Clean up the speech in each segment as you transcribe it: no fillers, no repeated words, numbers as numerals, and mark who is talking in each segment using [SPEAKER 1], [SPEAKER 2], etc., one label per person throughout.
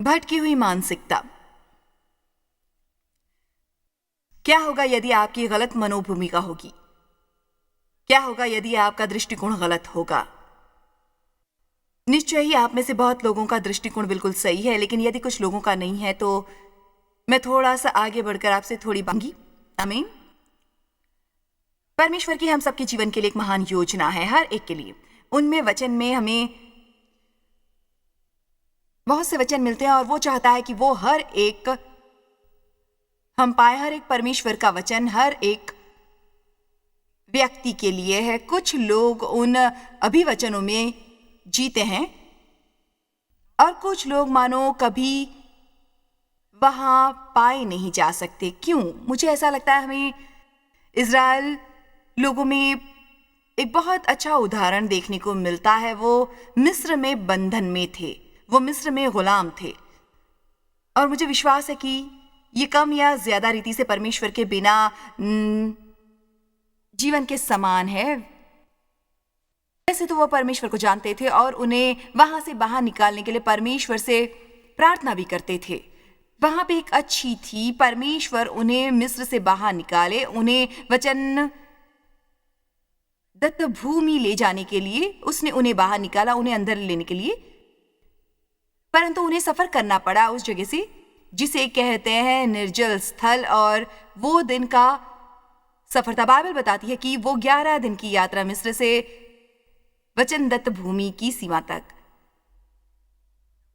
[SPEAKER 1] भटकी हुई मानसिकता। क्या होगा यदि आपकी गलत मनोभूमिका होगी? क्या होगा यदि आपका दृष्टिकोण गलत होगा? निश्चय ही आप में से बहुत लोगों का दृष्टिकोण बिल्कुल सही है, लेकिन यदि कुछ लोगों का नहीं है तो मैं थोड़ा सा आगे बढ़कर आपसे थोड़ी मांगी। आमीन। परमेश्वर की हम सबके जीवन के लिए एक महान योजना है, हर एक के लिए। उनमें वचन में हमें बहुत से वचन मिलते हैं और वो चाहता है कि वो हर एक हम पाए, हर एक परमेश्वर का वचन हर एक व्यक्ति के लिए है। कुछ लोग उन अभिवचनों में जीते हैं और कुछ लोग मानो कभी वहां पाए नहीं जा सकते। क्यों? मुझे ऐसा लगता है हमें इज़राइल लोगों में एक बहुत अच्छा उदाहरण देखने को मिलता है। वो मिस्र में बंधन में थे, वो मिस्र में गुलाम थे, और मुझे विश्वास है कि ये कम या ज्यादा रीति से परमेश्वर के बिना जीवन के समान है। वैसे तो वो परमेश्वर को जानते थे और उन्हें वहां से बाहर निकालने के लिए परमेश्वर से प्रार्थना भी करते थे। वहां पे एक अच्छी थी, परमेश्वर उन्हें मिस्र से बाहर निकाले, उन्हें वचन दत्त भूमि ले जाने के लिए उसने उन्हें बाहर निकाला, उन्हें अंदर लेने के लिए। परंतु उन्हें सफर करना पड़ा उस जगह से जिसे कहते हैं निर्जल स्थल, और वो दिन का सफर था। बाइबल बताती है कि वो 11 दिन की यात्रा मिस्र से वचन दत्त भूमि की सीमा तक,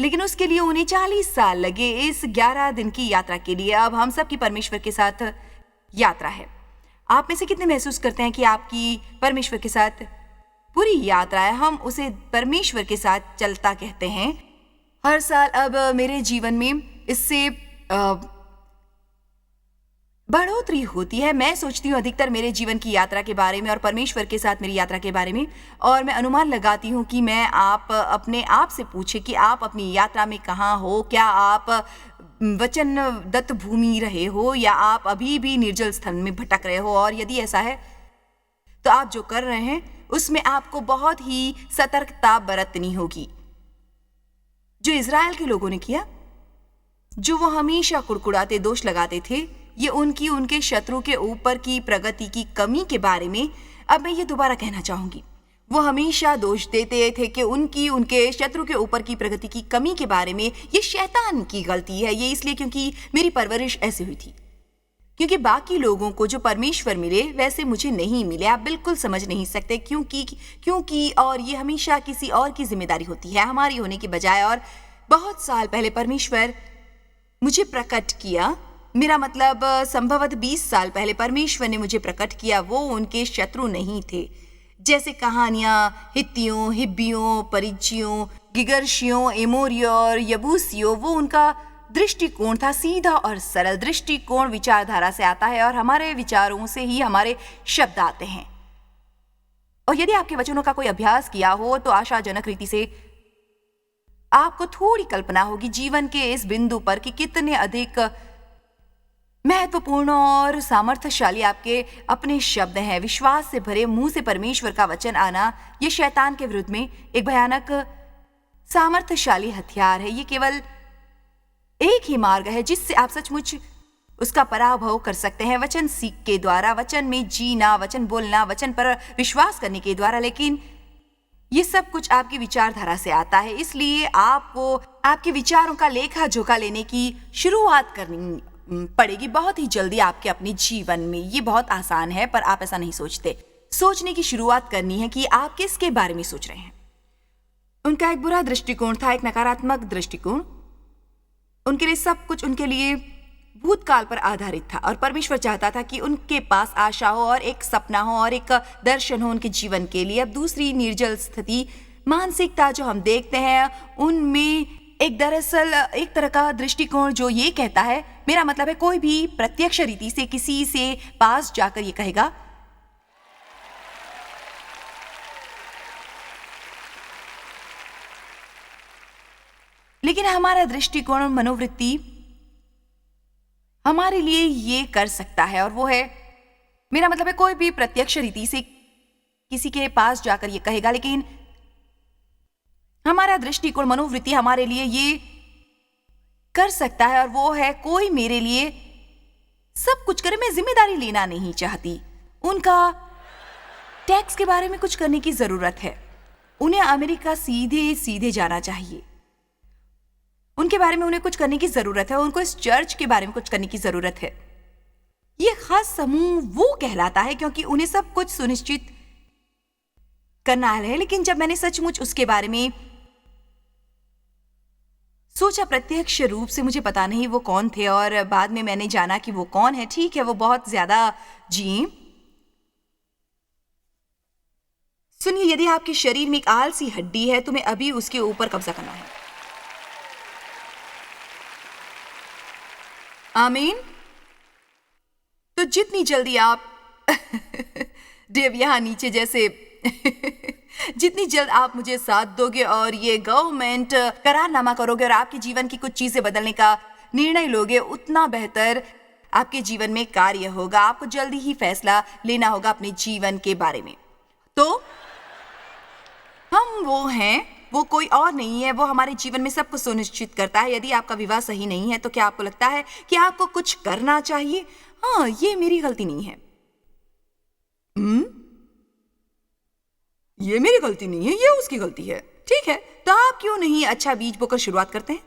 [SPEAKER 1] लेकिन उसके लिए उन्हें 40 साल लगे इस 11 दिन की यात्रा के लिए। अब हम सब की परमेश्वर के साथ यात्रा है। आप में से कितने महसूस करते हैं कि आपकी परमेश्वर के साथ पूरी यात्रा है? हम उसे परमेश्वर के साथ चलता कहते हैं। हर साल अब मेरे जीवन में इससे बढ़ोतरी होती है। मैं सोचती हूँ अधिकतर मेरे जीवन की यात्रा के बारे में और परमेश्वर के साथ मेरी यात्रा के बारे में, और मैं अनुमान लगाती हूँ कि मैं आप अपने आप से पूछे कि आप अपनी यात्रा में कहाँ हो। क्या आप वचन दत्त भूमि रहे हो या आप अभी भी निर्जल स्थल में भटक रहे हो? और यदि ऐसा है तो आप जो कर रहे हैं उसमें आपको बहुत ही सतर्कता बरतनी होगी। जो इज़राइल के लोगों ने किया, जो वो हमेशा कुड़कुड़ाते दोष लगाते थे, ये उनके शत्रु के ऊपर की प्रगति की कमी के बारे में अब मैं ये दोबारा कहना चाहूंगी। वो हमेशा दोष देते थे कि उनके शत्रु के ऊपर की प्रगति की कमी के बारे में ये शैतान की गलती है। ये इसलिए क्योंकि मेरी परवरिश ऐसी हुई थी, क्योंकि बाकी लोगों को जो परमेश्वर मिले वैसे मुझे नहीं मिले। आप बिल्कुल समझ नहीं सकते क्योंकि और ये हमेशा किसी और की जिम्मेदारी होती है हमारी होने के बजाय। और बहुत साल पहले परमेश्वर मुझे प्रकट किया, मेरा मतलब संभवतः 20 साल पहले परमेश्वर ने मुझे प्रकट किया। वो उनके शत्रु नहीं थे, जैसे कहानियां हित्तियों, हिब्बियों, परिज्जियों, गिगर्शियों, एमोरियों और यबूसियों। वो उनका दृष्टिकोण था सीधा और सरल। दृष्टिकोण विचारधारा से आता है और हमारे विचारों से ही हमारे शब्द आते हैं। और यदि आपके वचनों का कोई अभ्यास किया हो तो आशाजनक रीति से आपको थोड़ी कल्पना होगी जीवन के इस बिंदु पर कि कितने अधिक महत्वपूर्ण और सामर्थ्यशाली आपके अपने शब्द हैं। विश्वास से भरे मुंह से परमेश्वर का वचन आना ये शैतान के विरुद्ध में एक भयानक सामर्थ्यशाली हथियार है। ये केवल एक ही मार्ग है जिससे आप सचमुच उसका पराभव कर सकते हैं, वचन सीख के द्वारा, वचन में जीना, वचन बोलना, वचन पर विश्वास करने के द्वारा। लेकिन ये सब कुछ आपकी विचारधारा से आता है, इसलिए आपको आपके विचारों का लेखा जोखा लेने की शुरुआत करनी पड़ेगी बहुत ही जल्दी आपके अपने जीवन में। ये बहुत आसान है, पर आप ऐसा नहीं सोचते। सोचने की शुरुआत करनी है कि आप किसके बारे में सोच रहे हैं। उनका एक बुरा दृष्टिकोण था, एक नकारात्मक दृष्टिकोण। उनके लिए सब कुछ उनके लिए भूतकाल पर आधारित था, और परमेश्वर चाहता था कि उनके पास आशा हो और एक सपना हो और एक दर्शन हो उनके जीवन के लिए। अब दूसरी निर्जल स्थिति, मानसिकता जो हम देखते हैं उनमें एक दरअसल एक तरह का दृष्टिकोण जो ये कहता है, मेरा मतलब है कोई भी प्रत्यक्ष रीति से किसी से पास जाकर ये कहेगा लेकिन हमारा दृष्टिकोण और मनोवृत्ति हमारे लिए ये कर सकता है, और वो है, मेरा मतलब है कोई भी प्रत्यक्ष रीति से किसी के पास जाकर ये कहेगा, लेकिन हमारा दृष्टिकोण मनोवृत्ति हमारे लिए ये कर सकता है और वो है कोई मेरे लिए सब कुछ करे, मैं जिम्मेदारी लेना नहीं चाहती। उनका टैक्स के बारे में कुछ करने की जरूरत है। उन्हें अमेरिका सीधे सीधे जाना चाहिए। उनके बारे में उन्हें कुछ करने की जरूरत है। उनको इस चर्च के बारे में कुछ करने की जरूरत है। ये खास समूह वो कहलाता है क्योंकि उन्हें सब कुछ सुनिश्चित करना है। लेकिन जब मैंने सचमुच उसके बारे में सोचा, प्रत्यक्ष रूप से मुझे पता नहीं वो कौन थे, और बाद में मैंने जाना कि वो कौन है। ठीक है, वो बहुत ज्यादा जी। सुनिए, यदि आपके शरीर में एक आलसी हड्डी है, तुम्हें अभी उसके ऊपर कब्जा करना है। आमीन। तो जितनी जल्दी आप देव यहां नीचे जैसे जितनी जल्द आप मुझे साथ दोगे और ये गवर्नमेंट करारनामा करोगे और आपके जीवन की कुछ चीजें बदलने का निर्णय लोगे, उतना बेहतर आपके जीवन में कार्य होगा। आपको जल्दी ही फैसला लेना होगा अपने जीवन के बारे में। तो हम वो हैं, वो कोई और नहीं है। वो हमारे जीवन में सब कुछ सुनिश्चित करता है। यदि आपका विवाह सही नहीं है तो क्या आपको लगता है कि आपको कुछ करना चाहिए? हाँ, ये मेरी गलती नहीं है। ये मेरी गलती नहीं है, ये उसकी गलती है। ठीक है, तो आप क्यों नहीं अच्छा बीज बोकर शुरुआत करते हैं?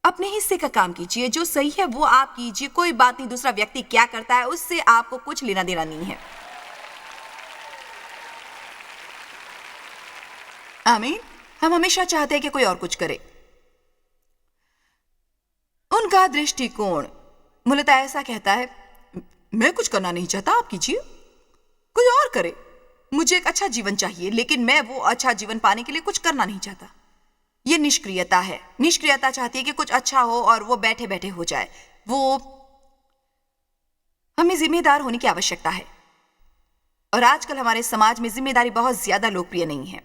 [SPEAKER 1] अपने हिस्से का काम कीजिए, जो सही है वो आप कीजिए। कोई बात नहीं दूसरा व्यक्ति क्या करता है, उससे आपको कुछ लेना देना नहीं है। आमीन। हम हमेशा चाहते हैं कि कोई और कुछ करे। उनका दृष्टिकोण मूलतः ऐसा कहता है, मैं कुछ करना नहीं चाहता, आप कीजिए, कोई और करे। मुझे एक अच्छा जीवन चाहिए, लेकिन मैं वो अच्छा जीवन पाने के लिए कुछ करना नहीं चाहता। ये निष्क्रियता है। निष्क्रियता चाहती है कि कुछ अच्छा हो और वो बैठे बैठे हो जाए। हमें जिम्मेदार होने की आवश्यकता है, और आजकल हमारे समाज में जिम्मेदारी बहुत ज्यादा लोकप्रिय नहीं है।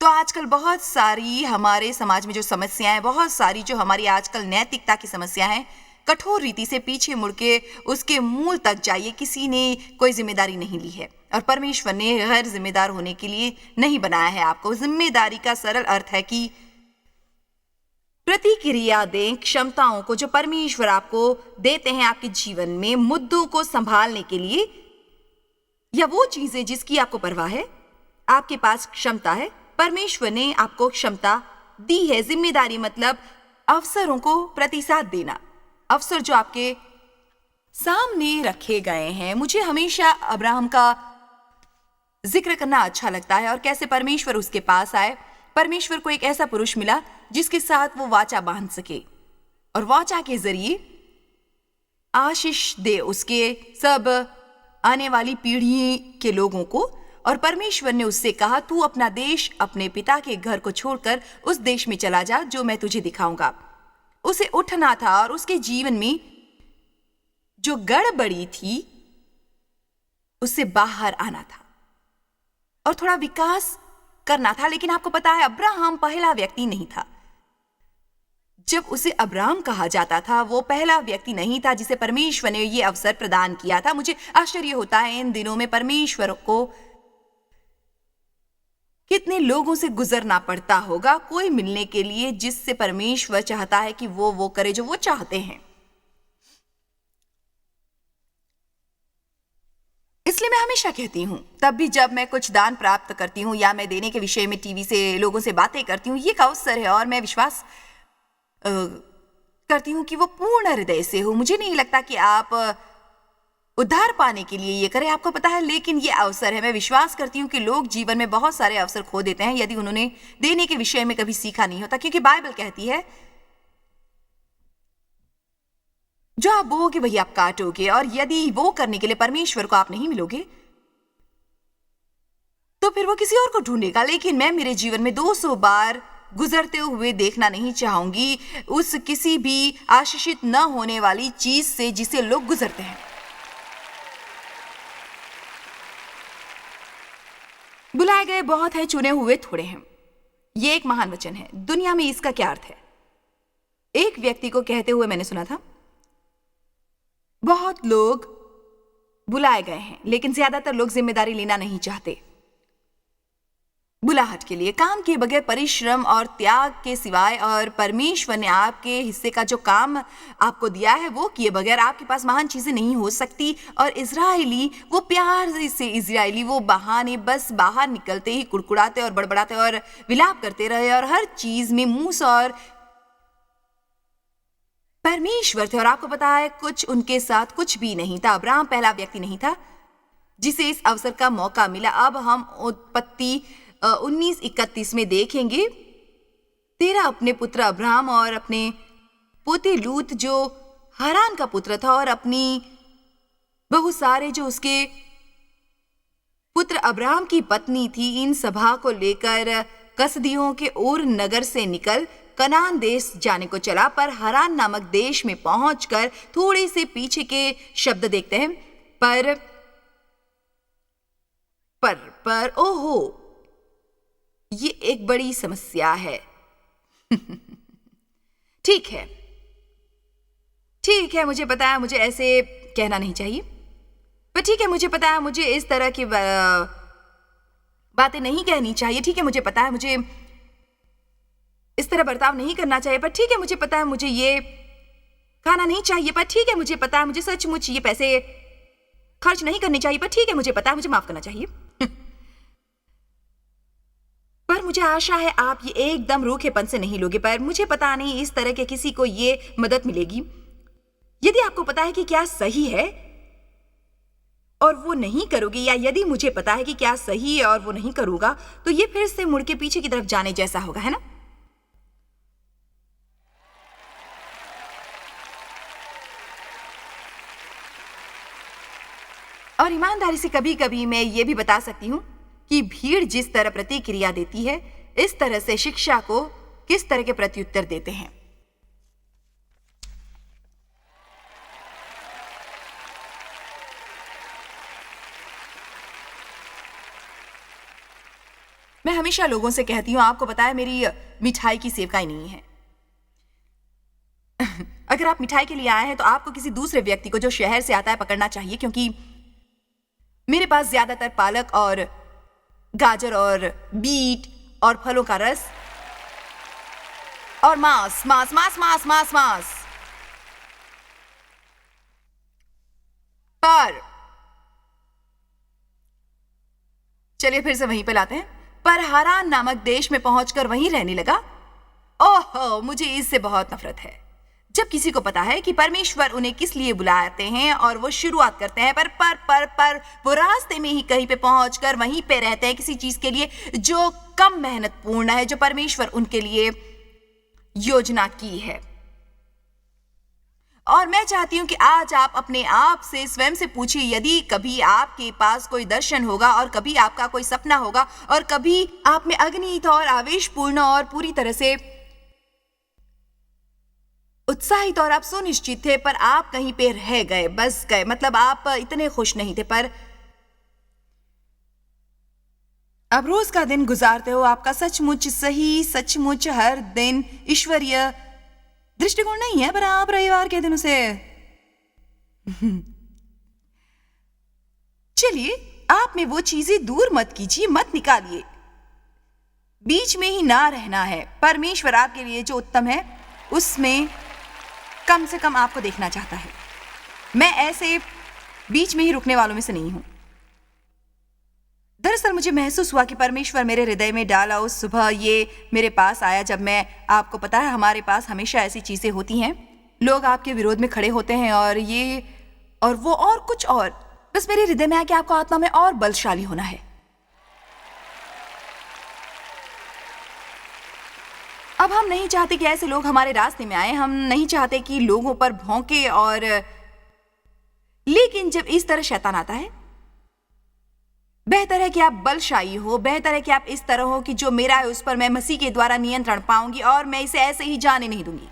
[SPEAKER 1] तो आजकल बहुत सारी हमारे समाज में जो समस्याएं, बहुत सारी जो हमारी आजकल नैतिकता की समस्या है, कठोर रीति से पीछे मुड़ के उसके मूल तक जाइए। किसी ने कोई जिम्मेदारी नहीं ली है, और परमेश्वर ने गैर जिम्मेदार होने के लिए नहीं बनाया है आपको। जिम्मेदारी का सरल अर्थ है कि प्रतिक्रिया दें क्षमताओं को जो परमेश्वर आपको देते हैं आपके जीवन में, मुद्दों को संभालने के लिए, या वो चीजें जिसकी आपको परवाह है। आपके पास क्षमता है, परमेश्वर ने आपको क्षमता दी है। जिम्मेदारी मतलब अवसरों को प्रतिसाद देना, अवसर जो आपके सामने रखे गए हैं। मुझे हमेशा अब्राहम का जिक्र करना अच्छा लगता है और कैसे परमेश्वर उसके पास आए। परमेश्वर को एक ऐसा पुरुष मिला जिसके साथ वो वाचा बांध सके और वाचा के जरिए आशीष दे उसके सब आने वाली पीढ़ी के लोगों को। और परमेश्वर ने उससे कहा, तू अपना देश, अपने पिता के घर को छोड़कर उस देश में चला जा जो मैं तुझे दिखाऊंगा। उसे उठना था और उसके जीवन में जो गड़बड़ी थी उससे बाहर आना था और थोड़ा विकास करना था। लेकिन आपको पता है, अब्राहम पहला व्यक्ति नहीं था। जब उसे अब्राहम कहा जाता था, वो पहला व्यक्ति नहीं था जिसे परमेश्वर ने ये अवसर प्रदान किया था। मुझे आश्चर्य होता है इन दिनों में परमेश्वर को कितने लोगों से गुजरना पड़ता होगा कोई मिलने के लिए जिससे परमेश्वर चाहता है कि वो करे जो वो चाहते हैं। इसलिए मैं हमेशा कहती हूं, तब भी जब मैं कुछ दान प्राप्त करती हूं या मैं देने के विषय में टीवी से लोगों से बातें करती हूं, ये एक अवसर है और मैं विश्वास करती हूं कि वो पूर्ण हृदय से हो। मुझे नहीं लगता कि आप उद्धार पाने के लिए ये करें, आपको पता है, लेकिन ये अवसर है। मैं विश्वास करती हूँ कि लोग जीवन में बहुत सारे अवसर खो देते हैं यदि उन्होंने देने के विषय में कभी सीखा नहीं होता, क्योंकि बाइबल कहती है जो आप बोओगे वही आप काटोगे। और यदि वो करने के लिए परमेश्वर को आप नहीं मिलोगे तो फिर वो किसी और को ढूंढेगा। लेकिन मैं मेरे जीवन में 200 बार गुजरते हुए देखना नहीं चाहूंगी उस किसी भी आशीषित न होने वाली चीज से जिसे लोग गुजरते हैं। बुलाए गए बहुत है, चुने हुए थोड़े हैं। ये एक महान वचन है। दुनिया में इसका क्या अर्थ है? एक व्यक्ति को कहते हुए मैंने सुना था, बहुत लोग बुलाए गए हैं लेकिन ज्यादातर लोग जिम्मेदारी लेना नहीं चाहते। बुलाहट के लिए, काम के बगैर, परिश्रम और त्याग के सिवाय, और परमेश्वर ने आपके हिस्से का जो काम आपको दिया है वो किए बगैर आपके पास महान चीजें नहीं हो सकती। और इजरायली, वो प्यार से इजरायली, वो बहाने बस बाहर निकलते ही कुड़कुड़ाते और बड़बड़ाते और विलाप करते रहे और हर चीज में मूसा और परमेश्वर थे। और आपको पता है कुछ उनके साथ कुछ भी नहीं था। अब्राहम पहला व्यक्ति नहीं था जिसे इस अवसर का मौका मिला। अब हम उत्पत्ति 19:31 में देखेंगे, तेरा अपने पुत्र अब्राहम और अपने पोते लूत जो हारान का पुत्र था और अपनी बहु सारे जो उसके पुत्र अब्राहम की पत्नी थी, इन सभा को लेकर कसदियों के ओर नगर से निकल कनान देश जाने को चला। पर हारान नामक देश में पहुंचकर थोड़े से पीछे के शब्द देखते हैं, पर ओहो, ये एक बड़ी समस्या है। ठीक है, मुझे पता है मुझे ऐसे कहना नहीं चाहिए, पर ठीक है, मुझे पता है मुझे इस तरह की बातें नहीं कहनी चाहिए। ठीक है, मुझे पता है मुझे इस तरह बर्ताव नहीं करना चाहिए, पर ठीक है, मुझे पता है मुझे ये खाना नहीं चाहिए, पर ठीक है, मुझे पता है मुझे सचमुच ये पैसे खर्च नहीं करने चाहिए, पर ठीक है, मुझे पता है मुझे माफ करना चाहिए। पर मुझे आशा है आप ये एकदम रूखेपन से नहीं लोगे। पर मुझे पता नहीं इस तरह के किसी को ये मदद मिलेगी। यदि आपको पता है कि क्या सही है और वो नहीं करोगे, या यदि मुझे पता है कि क्या सही है और वो नहीं करूंगा, तो ये फिर से मुड़ के पीछे की तरफ जाने जैसा होगा, है ना? और ईमानदारी से कभी कभी मैं ये भी बता सकती हूं कि भीड़ जिस तरह प्रतिक्रिया देती है, इस तरह से शिक्षा को किस तरह के प्रत्युत्तर देते हैं। मैं हमेशा लोगों से कहती हूं, आपको पता है मेरी मिठाई की सेवकाई नहीं है। अगर आप मिठाई के लिए आए हैं तो आपको किसी दूसरे व्यक्ति को जो शहर से आता है पकड़ना चाहिए, क्योंकि मेरे पास ज्यादातर पालक और गाजर और बीट और फलों का रस और मांस मांस मांस मांस मांस मांस पर चलिए फिर से वहीं पे लाते हैं। पर हारान नामक देश में पहुंचकर वहीं रहने लगा। ओहो, मुझे इससे बहुत नफरत है जब किसी को पता है कि परमेश्वर उन्हें किस लिए बुलाते हैं और वो शुरुआत करते हैं, पर वो रास्ते में ही कहीं पे पहुंचकर वहीं पे रहते हैं किसी चीज के लिए जो कम मेहनतपूर्ण है, जो परमेश्वर उनके लिए योजना की है। और मैं चाहती हूं कि आज आप अपने आप से स्वयं से पूछिए, यदि कभी आपके पास कोई दर्शन होगा और कभी आपका कोई सपना होगा और कभी आप में अग्नित और आवेशपूर्ण और पूरी तरह से उत्साहित और आप सुनिश्चित थे, पर आप कहीं पे रह गए, बस गए, मतलब आप इतने खुश नहीं थे। पर अब रोज का दिन गुजारते हो, आपका सचमुच सही, सचमुच हर दिन ईश्वरीय दृष्टिकोण नहीं है, पर आप रविवार के दिन उसे चलिए, आप में वो चीजें दूर मत कीजिए, मत निकालिए, बीच में ही ना रहना है। परमेश्वर आपके लिए जो उत्तम है उसमें कम से कम आपको देखना चाहता है। मैं ऐसे बीच में ही रुकने वालों में से नहीं हूं। दरअसल मुझे महसूस हुआ कि परमेश्वर मेरे हृदय में डाला उस सुबह ये मेरे पास आया, जब मैं, आपको पता है हमारे पास हमेशा ऐसी चीजें होती हैं, लोग आपके विरोध में खड़े होते हैं और ये और वो और कुछ और, बस मेरे हृदय में आया कि आपको आत्मा में और बलशाली होना है। अब हम नहीं चाहते कि ऐसे लोग हमारे रास्ते में आए, हम नहीं चाहते कि लोगों पर भौंके, और लेकिन जब इस तरह शैतान आता है, बेहतर है कि आप बलशाली हो, बेहतर है कि आप इस तरह हो कि जो मेरा है उस पर मैं मसीह के द्वारा नियंत्रण पाऊंगी और मैं इसे ऐसे ही जाने नहीं दूंगी।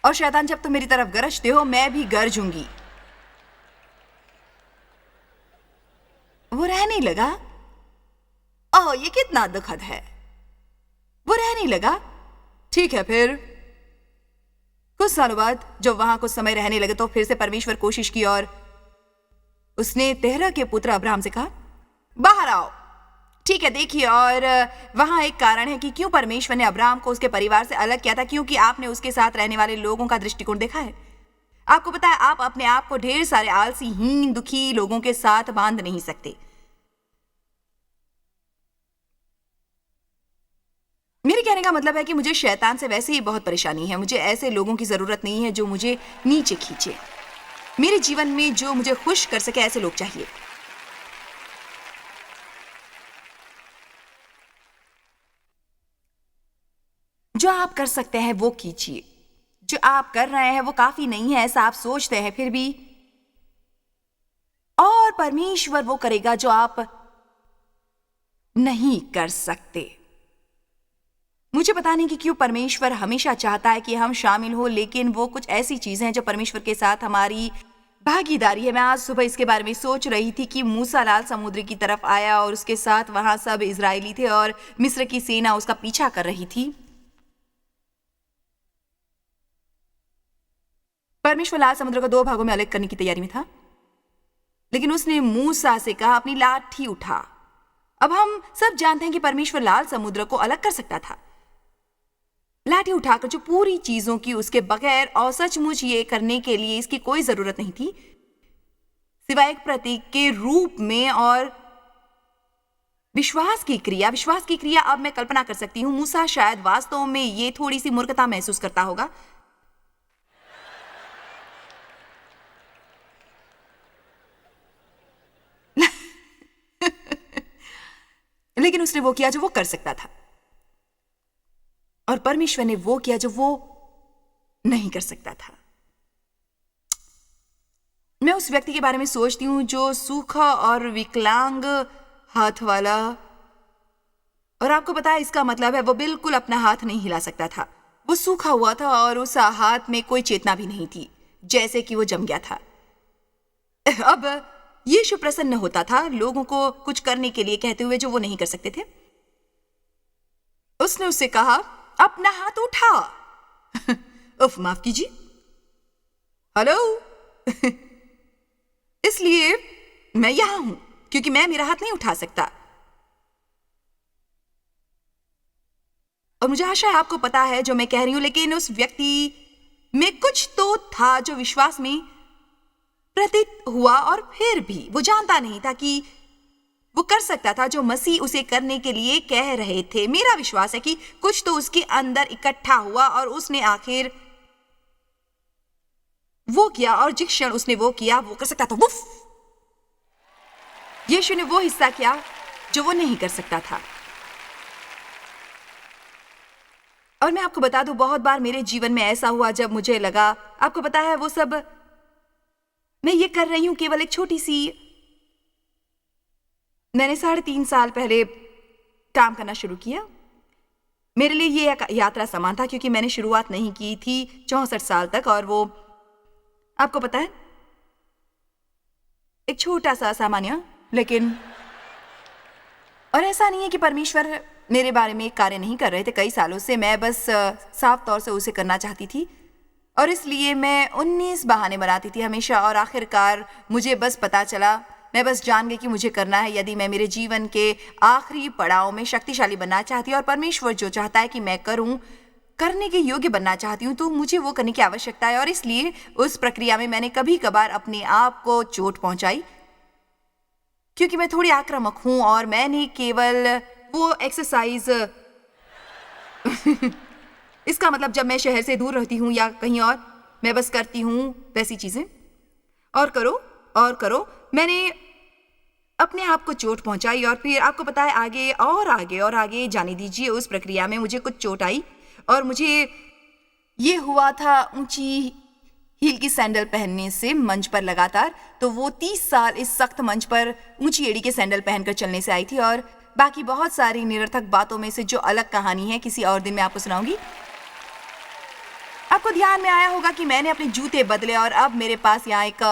[SPEAKER 1] और शैतान जब तुम मेरी तरफ गरजते हो, मैं भी गरजूंगी। वो रहने लगा। ओह, ये कितना दुखद है। वो रहने लगा। ठीक है, फिर कुछ सालों बाद जब वहां कुछ समय रहने लगे तो फिर से परमेश्वर कोशिश की और उसने तेरह के पुत्र अब्राहम से कहा, बाहर आओ। ठीक है, देखिए, और वहाँ एक कारण है कि क्यों परमेश्वर ने अब्राहम को उसके परिवार से अलग किया था, क्योंकि आपने उसके साथ रहने वाले लोगों का दृष्टिकोण देखा है। आपको पता है, आप अपने आप को ढेर सारे आलसी, हीन, दुखी लोगों के साथ बांध नहीं सकते। मेरे कहने का मतलब है कि मुझे शैतान से वैसे ही बहुत परेशानी है। मुझे ऐसे लोगों की जरूरत नहीं है जो मुझे नीचे खींचे। मेरे जीवन में जो मुझे खुश कर सके, ऐसे लोग चाहिए। जो आप कर सकते हैं वो कीजिए। जो आप कर रहे हैं वो काफी नहीं है, ऐसा आप सोचते हैं फिर भी, और परमेश्वर वो करेगा जो आप नहीं कर सकते। मुझे पता नहीं कि क्यों परमेश्वर हमेशा चाहता है कि हम शामिल हो, लेकिन वो कुछ ऐसी चीजें हैं जो परमेश्वर के साथ हमारी भागीदारी है। मैं आज सुबह इसके बारे में सोच रही थी कि मूसा लाल समुद्र की तरफ आया और उसके साथ वहां सब इजरायली थे और मिस्र की सेना उसका पीछा कर रही थी। परमेश्वर लाल समुद्र को दो भागों में अलग करने की तैयारी में था, लेकिन उसने मूसा से कहा, अपनी लाठी उठा। अब हम सब जानते हैं कि परमेश्वर लाल समुद्र को अलग कर सकता था लाठी उठाकर, जो पूरी चीजों की उसके बगैर, और सचमुच ये करने के लिए इसकी कोई जरूरत नहीं थी सिवाय एक प्रतीक के रूप में और विश्वास की क्रिया। अब मैं कल्पना कर सकती हूं, मूसा शायद वास्तव में ये थोड़ी सी मूर्खता महसूस करता होगा, लेकिन उसने वो किया जो वो कर सकता था, और परमेश्वर ने वो किया जो वो नहीं कर सकता था। मैं उस व्यक्ति के बारे में सोचती हूं जो सूखा और विकलांग हाथ वाला, और आपको पता है इसका मतलब है वो बिल्कुल अपना हाथ नहीं हिला सकता था। वो सूखा हुआ था और उस हाथ में कोई चेतना भी नहीं थी, जैसे कि वो जम गया था। अब यीशु प्रसन्न होता था लोगों को कुछ करने के लिए कहते हुए जो वो नहीं कर सकते थे। उसने उससे कहा, अपना हाथ उठा। उफ, माफ कीजिए, हेलो। इसलिए मैं यहां हूं क्योंकि मैं मेरा हाथ नहीं उठा सकता, और मुझे आशा है आपको पता है जो मैं कह रही हूं, लेकिन उस व्यक्ति में कुछ तो था जो विश्वास में प्रतीत हुआ, और फिर भी वो जानता नहीं था कि वो कर सकता था जो मसीह उसे करने के लिए कह रहे थे। मेरा विश्वास है कि कुछ तो उसके अंदर इकट्ठा हुआ और उसने आखिर वो किया, और जिस क्षण उसने वो किया, वो कर सकता था। वुफ! यीशु ने वो हिस्सा किया जो वो नहीं कर सकता था। और मैं आपको बता दूं, बहुत बार मेरे जीवन में ऐसा हुआ जब मुझे लगा, आपको पता है, वो सब मैं ये कर रही हूं केवल एक छोटी सी, मैंने 3.5 साल पहले काम करना शुरू किया। मेरे लिए ये एक यात्रा समान था क्योंकि मैंने शुरुआत नहीं की थी 64 साल तक, और वो आपको पता है एक छोटा सा सामान्य, लेकिन, और ऐसा नहीं है कि परमेश्वर मेरे बारे में एक कार्य नहीं कर रहे थे। कई सालों से मैं बस साफ तौर से उसे करना चाहती थी, और इसलिए मैं 19 बहाने बनाती थी हमेशा, और आखिरकार मुझे बस पता चला, मैं बस जान गई कि मुझे करना है। यदि मैं मेरे जीवन के आखिरी पड़ाव में शक्तिशाली बनना चाहती हूँ और परमेश्वर जो चाहता है कि मैं करूँ, करने के योग्य बनना चाहती हूँ, तो मुझे वो करने की आवश्यकता है। और इसलिए उस प्रक्रिया में मैंने कभी कभार अपने आप को चोट पहुंचाई क्योंकि मैं थोड़ी आक्रामक हूँ, और मैंने केवल वो एक्सरसाइज इसका मतलब जब मैं शहर से दूर रहती हूँ या कहीं और, मैं बस करती हूँ वैसी चीजें, और करो और करो। मैंने अपने आप को चोट पहुंचाई, और फिर आपको पता है आगे और आगे और आगे जाने दीजिए। उस प्रक्रिया में मुझे कुछ चोट आई, और मुझे ये हुआ था ऊंची हील की सैंडल पहनने से मंच पर लगातार। तो वो 30 साल इस सख्त मंच पर ऊंची एड़ी के सैंडल पहनकर चलने से आई थी, और बाकी बहुत सारी निरर्थक बातों में से जो अलग कहानी है, किसी और दिन मैं आपको सुनाऊंगी। आपको ध्यान में आया होगा कि मैंने अपने जूते बदले, और अब मेरे पास यहाँ एक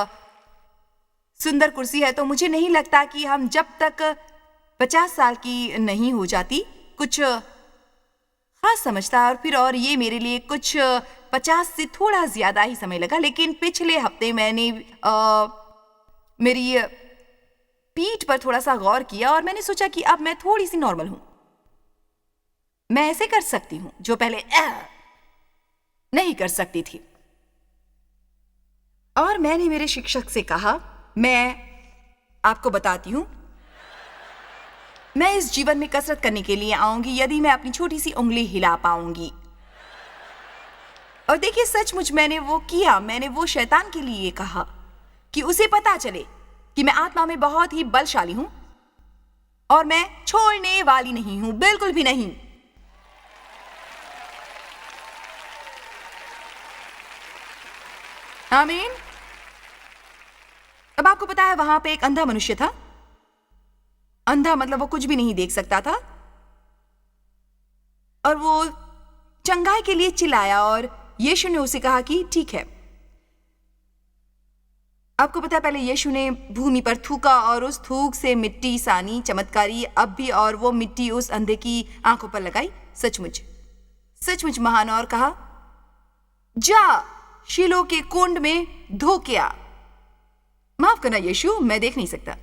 [SPEAKER 1] सुंदर कुर्सी है। तो मुझे नहीं लगता कि हम जब तक 50 साल की नहीं हो जाती कुछ खास समझता, और ये मेरे लिए कुछ 50 से थोड़ा ज्यादा ही समय लगा। लेकिन पिछले हफ्ते मेरी पीठ पर थोड़ा सा गौर किया और मैंने सोचा कि अब मैं थोड़ी सी नॉर्मल हूं। मैं ऐसे कर सकती हूं जो पहले नहीं कर सकती थी। और मैंने मेरे शिक्षक से कहा, मैं आपको बताती हूं, मैं इस जीवन में कसरत करने के लिए आऊंगी यदि मैं अपनी छोटी सी उंगली हिला पाऊंगी। और देखिए, सचमुच मैंने वो किया। मैंने वो शैतान के लिए कहा कि उसे पता चले कि मैं आत्मा में बहुत ही बलशाली हूं और मैं छोड़ने वाली नहीं हूं, बिल्कुल भी नहीं। आमीन। अब आपको पता है, वहां पे एक अंधा मनुष्य था। अंधा मतलब वो कुछ भी नहीं देख सकता था, और वो चंगाई के लिए चिल्लाया और यीशु ने उसे कहा कि ठीक है। आपको पता है, पहले यीशु ने भूमि पर थूका और उस थूक से मिट्टी सानी चमत्कारी अब भी, और वो मिट्टी उस अंधे की आंखों पर लगाई। सचमुच सचमुच महान। और कहा, जा शीलो के कुंड में धो के आ। माफ करना यीशु, मैं देख नहीं सकता,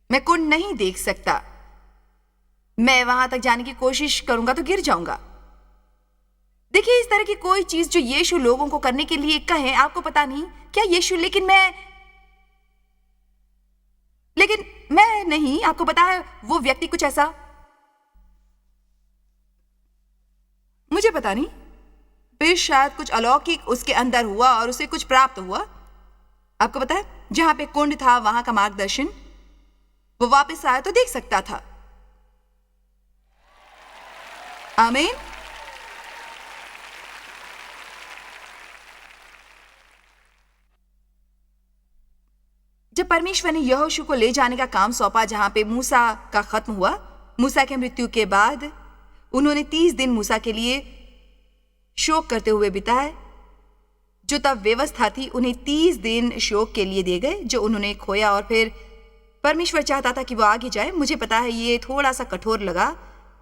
[SPEAKER 1] मैं कुंड नहीं देख सकता। मैं वहां तक जाने की कोशिश करूंगा तो गिर जाऊंगा। देखिए, इस तरह की कोई चीज जो यीशु लोगों को करने के लिए कहे, आपको पता नहीं क्या यीशु, लेकिन मैं नहीं। आपको पता है, वो व्यक्ति कुछ ऐसा, मुझे पता नहीं, फिर शायद कुछ अलौकिक उसके अंदर हुआ और उसे कुछ प्राप्त हुआ। आपको पता है, जहां पे कुंड था वहां का मार्गदर्शन, वो वापस आया तो देख सकता था। आमीन। जब परमेश्वर ने यहोशू को ले जाने का काम सौंपा, जहां पे मूसा का खत्म हुआ, मूसा के मृत्यु के बाद उन्होंने 30 दिन मूसा के लिए शोक करते हुए बिताए। जो तब व्यवस्था थी, उन्हें 30 दिन शोक के लिए दिए गए जो उन्होंने खोया, और फिर परमेश्वर चाहता था कि वो आगे जाए। मुझे पता है ये थोड़ा सा कठोर लगा,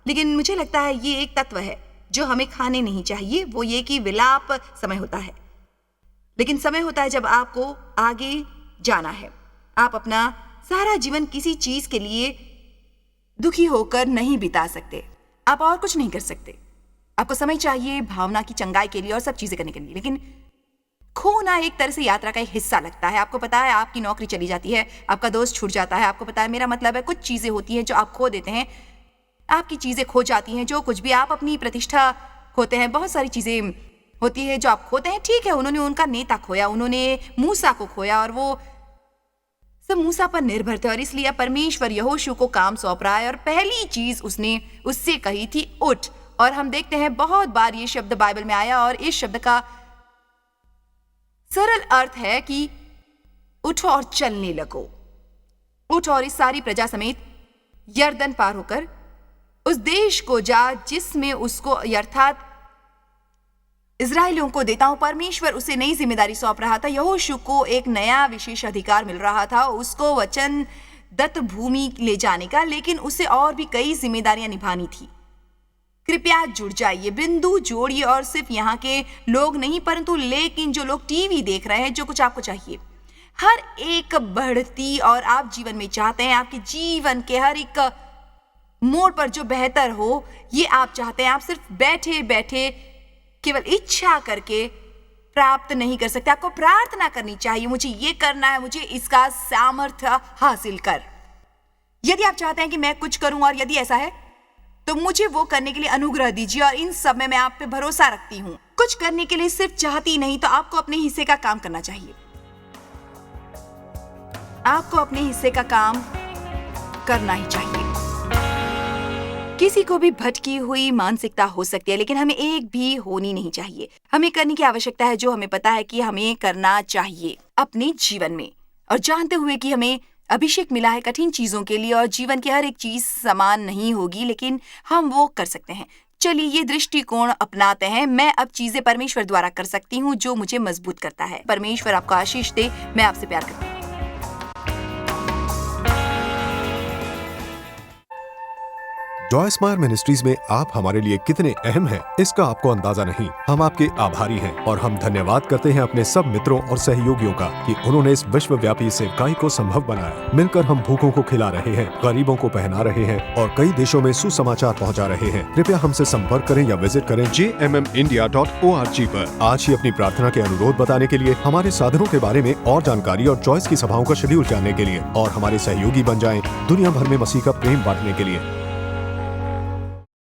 [SPEAKER 1] लेकिन मुझे लगता है ये एक तत्व है जो हमें खाने नहीं चाहिए। वो ये कि विलाप समय होता है, लेकिन समय होता है जब आपको आगे जाना है। आप अपना सारा जीवन किसी चीज के लिए दुखी होकर नहीं बिता सकते। आप और कुछ नहीं कर सकते। आपको समय चाहिए भावना की चंगाई के लिए और सब चीजें करने के लिए, लेकिन खोना एक तरह से यात्रा का एक हिस्सा लगता है। आपको पता है, आपकी नौकरी चली जाती है, आपका दोस्त छूट जाता है। आपको पता है, मेरा मतलब है, कुछ चीजें होती हैं जो आप खो देते हैं। आपकी चीजें खो जाती हैं, जो कुछ भी, आप अपनी प्रतिष्ठा खोते हैं। बहुत सारी चीजें होती है जो आप खोते हैं। ठीक है, उन्होंने उनका नेता खोया, उन्होंने मूसा को खोया, और वो सब मूसा पर निर्भर थे। और इसलिए अब परमेश्वर यहोशू को काम सौंप रहा है, और पहली चीज उसने उससे कही थी, उठ। और हम देखते हैं बहुत बार ये शब्द बाइबल में आया, और इस शब्द का सरल अर्थ है कि उठो और चलने लगो। उठो और इस सारी प्रजा समेत यरदन पार होकर उस देश को जा जिसमें उसको, अर्थात इजराइलियों को देता हूं। परमेश्वर उसे नई जिम्मेदारी सौंप रहा था। यहोशू को एक नया विशेष अधिकार मिल रहा था, उसको वचन दत्त भूमि ले जाने का, लेकिन उसे और भी कई जिम्मेदारियां निभानी थी। कृपया जुड़ जाइए, बिंदु जोड़िए, और सिर्फ यहाँ के लोग नहीं, परंतु लेकिन जो लोग टीवी देख रहे हैं, जो कुछ आपको चाहिए, हर एक बढ़ती और आप जीवन में चाहते हैं, आपके जीवन के हर एक मोड़ पर जो बेहतर हो, ये आप चाहते हैं। आप सिर्फ बैठे बैठे केवल इच्छा करके प्राप्त नहीं कर सकते। आपको प्रार्थना करनी चाहिए, मुझे ये करना है, मुझे इसका सामर्थ्य हासिल कर। यदि आप चाहते हैं कि मैं कुछ करूं, और यदि ऐसा है तो मुझे वो करने के लिए अनुग्रह दीजिए, और इन सब में मैं आप पे भरोसा रखती हूं। कुछ करने के लिए सिर्फ चाहती नहीं, तो आपको अपने हिस्से का काम करना चाहिए। आपको अपने हिस्से का काम करना ही चाहिए। किसी को भी भटकी हुई मानसिकता हो सकती है, लेकिन हमें एक भी होनी नहीं चाहिए। हमें करने की आवश्यकता है जो हमें पता है कि हमें करना चाहिए अपने जीवन में, और जानते हुए कि हमें अभिषेक मिला है कठिन चीजों के लिए, और जीवन की हर एक चीज समान नहीं होगी, लेकिन हम वो कर सकते हैं। चलिए ये दृष्टिकोण अपनाते हैं। मैं अब चीजें परमेश्वर द्वारा कर सकती हूँ जो मुझे मजबूत करता है। परमेश्वर आपको आशीष दे। मैं आपसे प्यार करती हूँ।
[SPEAKER 2] जॉय स्मायर मिनिस्ट्रीज में आप हमारे लिए कितने अहम हैं, इसका आपको अंदाजा नहीं। हम आपके आभारी हैं और हम धन्यवाद करते हैं अपने सब मित्रों और सहयोगियों का कि उन्होंने इस विश्वव्यापी सेवकाई को संभव बनाया। मिलकर हम भूखों को खिला रहे हैं, गरीबों को पहना रहे हैं और कई देशों में सुसमाचार पहुंचा रहे हैं। कृपया हमसे संपर्क करें या विजिट करें jmmindia.org पर। आज ही अपनी प्रार्थना के अनुरोध बताने के लिए, हमारे साधनों के बारे में और जानकारी और जॉयस की सभाओं का शेड्यूल जानने के लिए और हमारे सहयोगी बन जाएं दुनिया भर में मसीह का प्रेम बांटने के लिए।